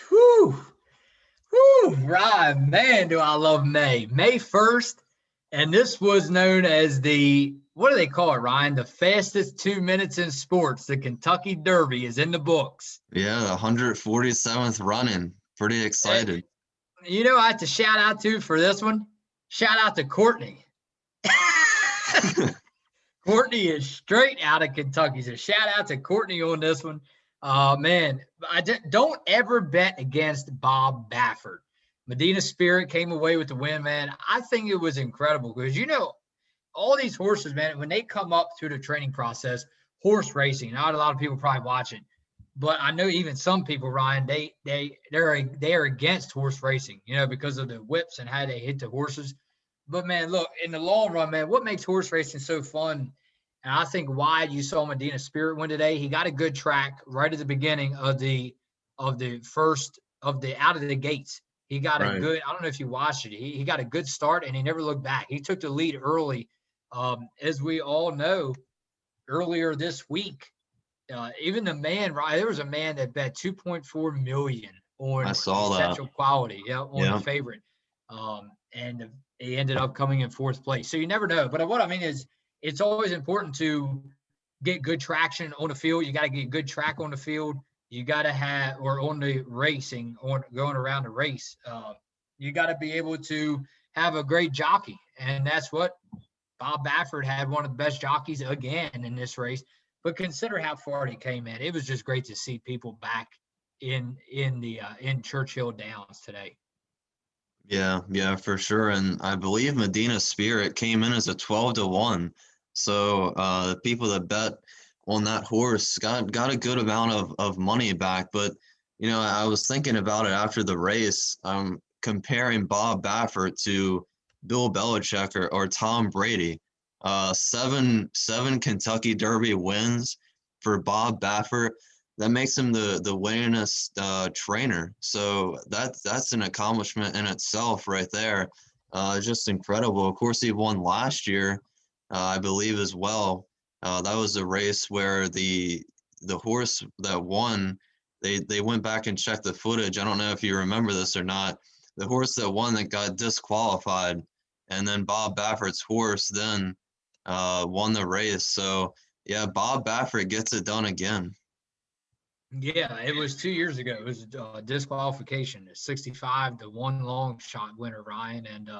Whew. Whew. Right, man, do I love May. May 1st, and this was known as what do they call it, Ryan? The fastest 2 minutes in sports. The Kentucky Derby is in the books. Yeah, the 147th running. Pretty excited. You know, I have to shout out to for this one. Shout out to Courtney. Courtney is straight out of Kentucky. So shout out to Courtney on this one. Man, don't ever bet against Bob Baffert. Medina Spirit came away with the win, man. I think it was incredible because, all these horses, man, when they come up through the training process, horse racing, not a lot of people probably watch it, but I know even some people, Ryan, they're against horse racing, because of the whips and how they hit the horses. But, man, look, in the long run, man, what makes horse racing so fun, and I think why you saw Medina Spirit win today, he got a good track right at the beginning of the first of the out of the gates. He got a good, I don't know if you watched it, he got a good start, and he never looked back. He took the lead early. As we all know, earlier this week, even the man, right? There was a man that bet 2.4 million on Essential Quality, on the favorite, and he ended up coming in fourth place. So you never know. But what I mean is, it's always important to get good traction on the field. You got to get good track on the field. You got to have, or on the racing, or going around the race. You got to be able to have a great jockey, and that's what Bob Baffert had, one of the best jockeys again in this race. But consider how far he came in. It was just great to see people back in Churchill Downs today. Yeah, for sure. And I believe Medina Spirit came in as a 12-1. So the people that bet on that horse got a good amount of money back. But, I was thinking about it after the race, comparing Bob Baffert to Bill Belichick or Tom Brady. Seven Kentucky Derby wins for Bob Baffert. That makes him the winningest trainer. So that's an accomplishment in itself right there. Just incredible. Of course, he won last year, I believe, as well. That was a race where the horse that won, they went back and checked the footage. I don't know if you remember this or not. The horse that won that got disqualified, and then Bob Baffert's horse then won the race. So, yeah, Bob Baffert gets it done again. Yeah, it was 2 years ago. It was disqualification, 65 to one long shot winner, Ryan. And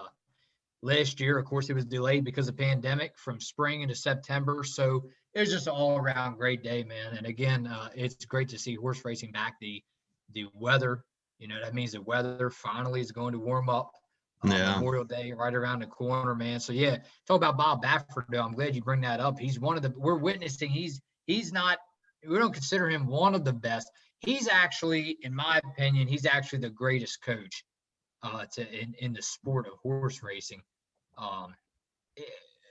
last year, of course, it was delayed because of pandemic from spring into September. So it was just an all-around great day, man. And again, it's great to see horse racing back. The weather, that means the weather finally is going to warm up. Memorial Day right around the corner, man. So yeah, talk about Bob Baffert, though. I'm glad you bring that up. He's one of we're witnessing. He's not. We don't consider him one of the best. He's actually, in my opinion, he's actually the greatest coach in the sport of horse racing.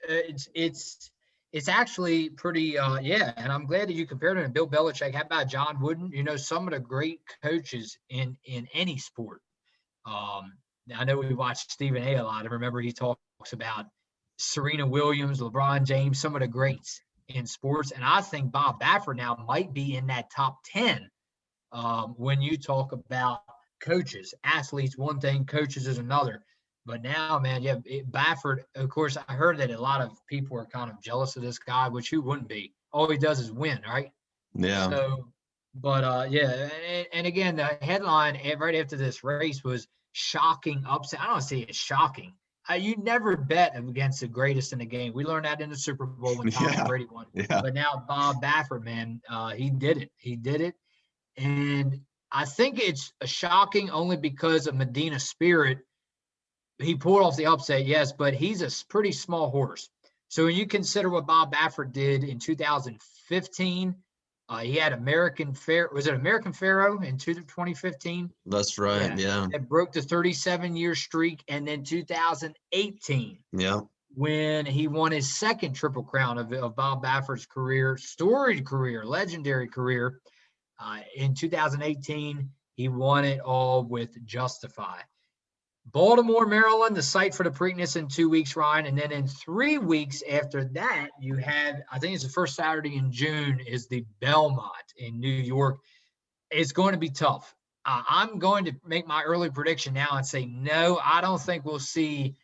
It's actually pretty, and I'm glad that you compared him to Bill Belichick. How about John Wooden? Some of the great coaches in any sport. I know we watched Stephen A. lot. I remember he talks about Serena Williams, LeBron James, some of the greats in sports. And I think Bob Baffert now might be in that top 10 when you talk about coaches. Athletes, one thing, coaches is another. But now, man, Baffert, of course, I heard that a lot of people are kind of jealous of this guy, which who wouldn't be? All he does is win, right? Yeah. So, but, and again, the headline right after this race was shocking upset. I don't see it shocking. You never bet against the greatest in the game. We learned that in the Super Bowl when Tom Brady won. Yeah. But now Bob Baffert, man, he did it. He did it. And I think it's shocking only because of Medina Spirit. He pulled off the upset, yes, but he's a pretty small horse. So when you consider what Bob Baffert did in 2015, he had American Pharaoh in 2015? That's right, yeah. It broke the 37-year streak. And then 2018, when he won his second Triple Crown of Bob Baffert's career, storied career, legendary career. In 2018, he won it all with Justify. Baltimore, Maryland, the site for the Preakness in 2 weeks, Ryan. And then in 3 weeks after that, you have, I think it's the first Saturday in June, is the Belmont in New York. It's going to be tough. I'm going to make my early prediction now and say, no, I don't think we'll see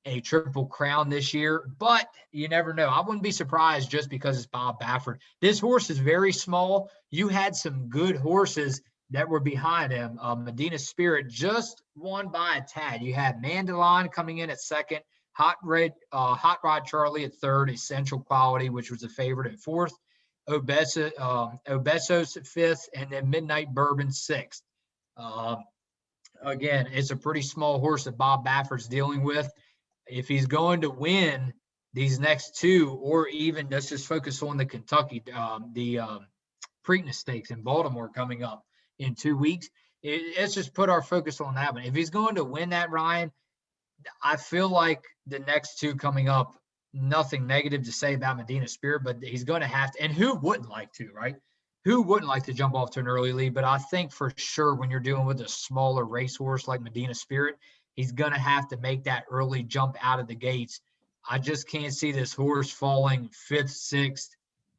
a Triple Crown this year, but you never know. I wouldn't be surprised just because it's Bob Baffert. This horse is very small. You had some good horses that were behind him. Medina Spirit just won by a tad. You had Mandalon coming in at second, Hot Rod Charlie at third, Essential Quality, which was a favorite at fourth, Obesos at fifth, and then Midnight Bourbon sixth. Again, it's a pretty small horse that Bob Baffert's dealing with. If he's going to win these next two, or even let's just focus on the Kentucky, Preakness Stakes in Baltimore coming up in 2 weeks. Let's just put our focus on that one. If he's going to win that, Ryan, I feel like the next two coming up, nothing negative to say about Medina Spirit, but he's going to have to, and who wouldn't like to, right? Who wouldn't like to jump off to an early lead? But I think for sure when you're dealing with a smaller racehorse like Medina Spirit, he's going to have to make that early jump out of the gates. I just can't see this horse falling fifth, sixth,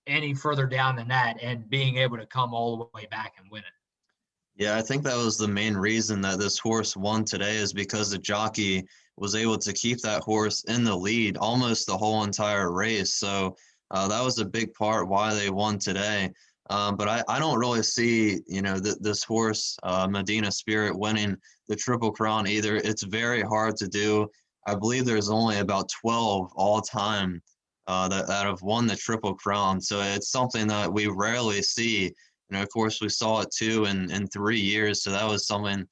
any further down than that and being able to come all the way back and win it. Yeah, I think that was the main reason that this horse won today, is because the jockey was able to keep that horse in the lead almost the whole entire race. So that was a big part why they won today. But I don't really see, this horse, Medina Spirit, winning the Triple Crown either. It's very hard to do. I believe there's only about 12 all time that have won the Triple Crown. So it's something that we rarely see. Of course, we saw it two in 3 years. So that was something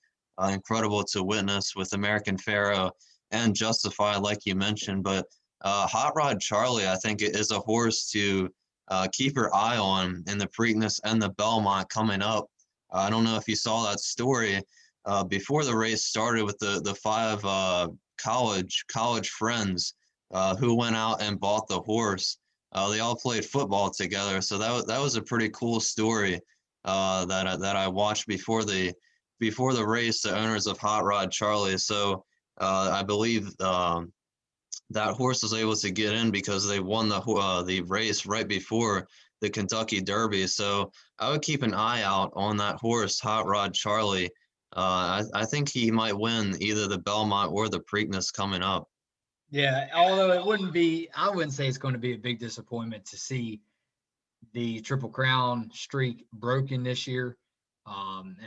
incredible to witness with American Pharaoh and Justified, like you mentioned. But Hot Rod Charlie, I think, is a horse to keep your eye on in the Preakness and the Belmont coming up. I don't know if you saw that story before the race started with the five college friends who went out and bought the horse. They all played football together, so that was a pretty cool story that I watched before the race. The owners of Hot Rod Charlie. So I believe that horse was able to get in because they won the race right before the Kentucky Derby. So I would keep an eye out on that horse, Hot Rod Charlie. I think he might win either the Belmont or the Preakness coming up. Yeah, although I wouldn't say it's going to be a big disappointment to see the Triple Crown streak broken this year.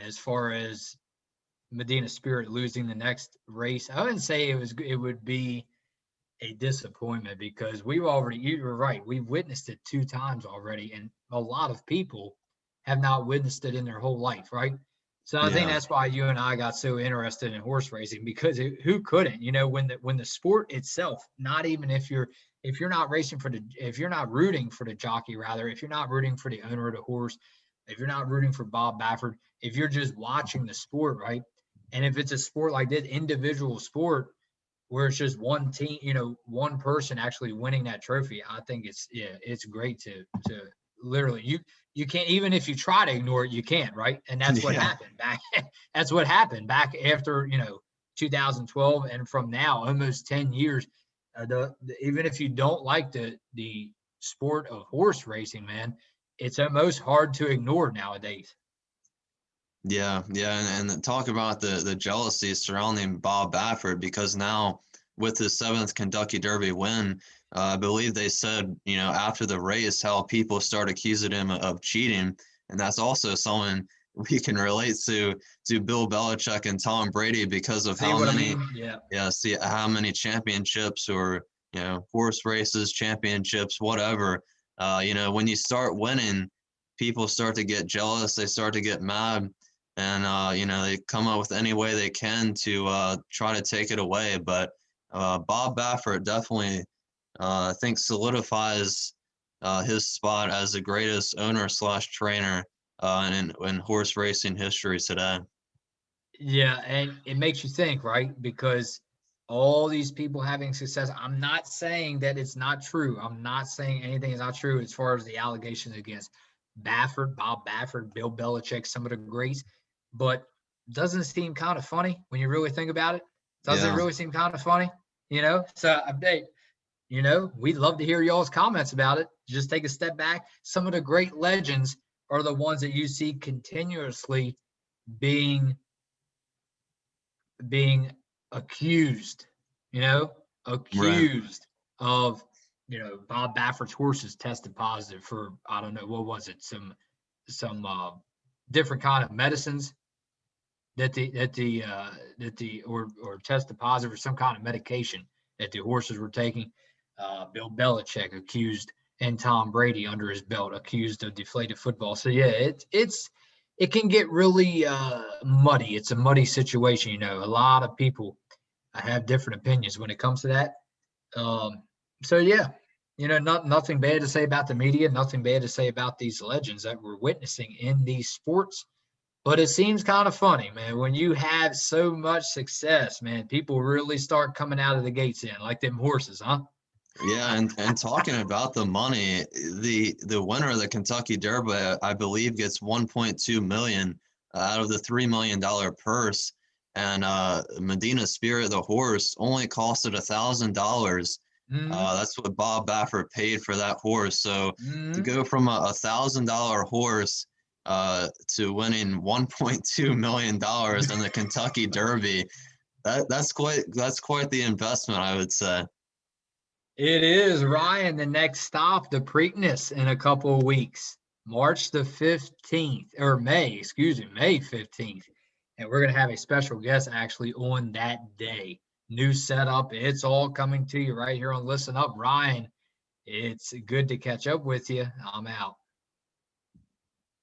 As far as Medina Spirit losing the next race, I wouldn't say it would be a disappointment because you were right. We've witnessed it 2 times already, and a lot of people have not witnessed it in their whole life, right? So I think that's why you and I got so interested in horse racing, because who couldn't? When the sport itself, not even if you're not rooting for the jockey, rather, if you're not rooting for the owner of the horse, if you're not rooting for Bob Baffert, if you're just watching the sport, right? And if it's a sport like this, individual sport, where it's just one team, one person actually winning that trophy, I think it's great to literally you can't, even if you try to ignore it, you can't, right? And that's what happened back. That's what happened back after 2012, and from now almost 10 years. Even if you don't like the sport of horse racing, man, it's almost hard to ignore nowadays. Yeah, and talk about the jealousy surrounding Bob Baffert, because now with his 7th Kentucky Derby win, I believe they said, after the race, how people start accusing him of cheating, and that's also something we can relate to Bill Belichick and Tom Brady because of how many championships or horse races, championships, whatever. When you start winning, people start to get jealous, they start to get mad. And, they come up with any way they can to try to take it away. But Bob Baffert definitely, I think, solidifies his spot as the greatest owner/trainer in horse racing history today. Yeah, and it makes you think, right? Because all these people having success, I'm not saying that it's not true. I'm not saying anything is not true as far as the allegations against Baffert, Bob Baffert, Bill Belichick, some of the greats. But doesn't it seem kind of funny when you really think about it? Doesn't it really seem kind of funny? So we'd love to hear y'all's comments about it. Just take a step back. Some of the great legends are the ones that you see continuously being accused, Right. of, Bob Baffert's horses tested positive for, I don't know, what was it? Some different kind of medicines or tested positive for some kind of medication that the horses were taking. Bill Belichick accused, and Tom Brady under his belt accused of deflated football. So yeah, it can get really muddy. It's a muddy situation. A lot of people have different opinions when it comes to that. So yeah, nothing bad to say about the media, nothing bad to say about these legends that we're witnessing in these sports. But it seems kind of funny, man, when you have so much success, man, people really start coming out of the gates in like them horses, huh? Yeah, and talking about the money, the winner of the Kentucky Derby, I believe, gets 1.2 million out of the $3 million purse, and Medina Spirit, the horse, only costed $1,000. Mm-hmm. That's what Bob Baffert paid for that horse. So to Mm-hmm. go from a $1,000 horse to winning $1.2 million in the Kentucky Derby, that's quite the investment, I would say. It is, Ryan. The next stop, the Preakness, in a couple of weeks, March the 15th, or May, excuse me, May 15th. And we're going to have a special guest actually on that day. New setup. It's all coming to you right here on Listen Up. Ryan, it's good to catch up with you. I'm out.